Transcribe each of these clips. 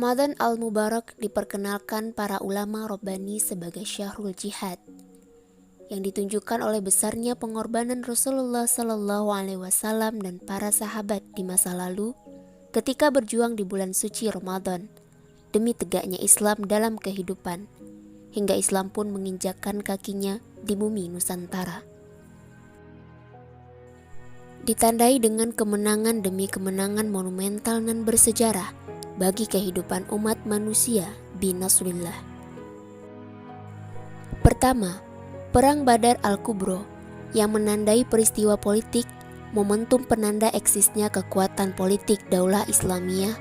Ramadan Al-Mubarak diperkenalkan para ulama Rabbani sebagai syahrul jihad, yang ditunjukkan oleh besarnya pengorbanan Rasulullah SAW dan para sahabat di masa lalu ketika berjuang di bulan suci Ramadan demi tegaknya Islam dalam kehidupan, hingga Islam pun menginjakkan kakinya di bumi Nusantara. Ditandai dengan kemenangan demi kemenangan monumental dan bersejarah bagi kehidupan umat manusia binasrillah. Pertama, Perang Badar Al-Kubro yang menandai peristiwa politik, momentum penanda eksisnya kekuatan politik Daulah Islamiyah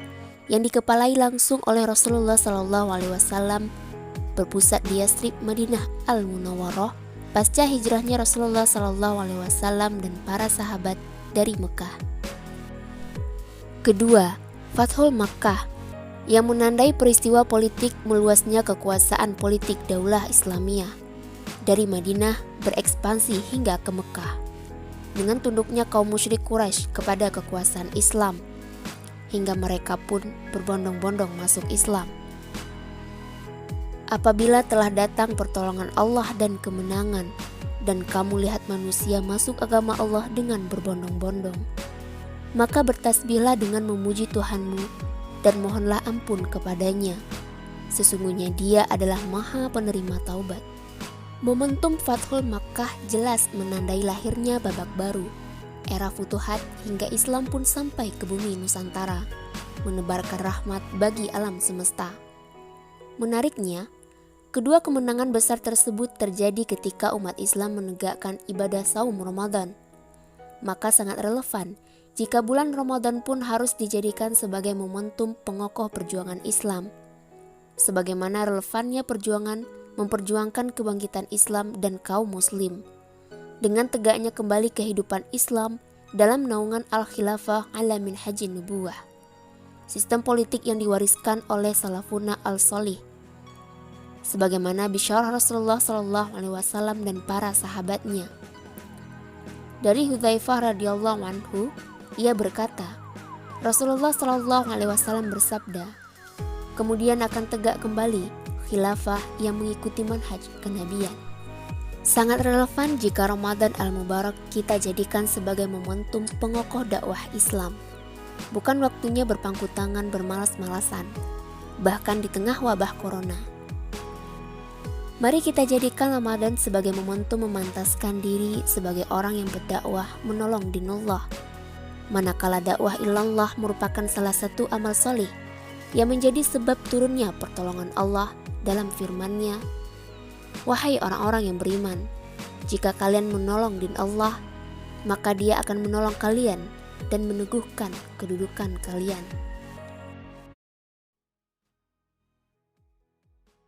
yang dikepalai langsung oleh Rasulullah SAW, berpusat di Yathrib Madinah Al-Munawwarah pasca hijrahnya Rasulullah SAW dan para sahabat dari Mekah. Kedua, Fathul Makkah yang menandai peristiwa politik meluasnya kekuasaan politik Daulah Islamiyah dari Madinah berekspansi hingga ke Mekah dengan tunduknya kaum musyrik Quraisy kepada kekuasaan Islam hingga mereka pun berbondong-bondong masuk Islam. Apabila telah datang pertolongan Allah dan kemenangan, dan kamu lihat manusia masuk agama Allah dengan berbondong-bondong, maka bertasbihlah dengan memuji Tuhanmu dan mohonlah ampun kepadanya. Sesungguhnya Dia adalah Maha Penerima Taubat. Momentum Fathul Makkah jelas menandai lahirnya babak baru, era futuhat hingga Islam pun sampai ke bumi Nusantara, menebarkan rahmat bagi alam semesta. Menariknya, kedua kemenangan besar tersebut terjadi ketika umat Islam menegakkan ibadah saum Ramadan. Maka sangat relevan jika bulan Ramadan pun harus dijadikan sebagai momentum pengokoh perjuangan Islam. Sebagaimana relevannya perjuangan memperjuangkan kebangkitan Islam dan kaum muslim, dengan tegaknya kembali kehidupan Islam dalam naungan Al-Khilafah ala minhajin nubuwah, sistem politik yang diwariskan oleh Salafuna al-Sholih, sebagaimana bisyarah Rasulullah SAW dan para sahabatnya. Dari Hudzaifah radhiyallahu anhu, ia berkata, Rasulullah SAW bersabda, kemudian akan tegak kembali khilafah yang mengikuti manhaj kenabian. Sangat relevan jika Ramadan Al-Mubarak kita jadikan sebagai momentum pengokoh dakwah Islam. Bukan waktunya berpangku tangan bermalas-malasan, bahkan di tengah wabah corona. Mari kita jadikan Ramadan sebagai momentum memantaskan diri sebagai orang yang berdakwah menolong dinullah. Manakala dakwah ilallah merupakan salah satu amal soleh yang menjadi sebab turunnya pertolongan Allah dalam firman-Nya, wahai orang-orang yang beriman, jika kalian menolong din Allah, maka Dia akan menolong kalian dan meneguhkan kedudukan kalian.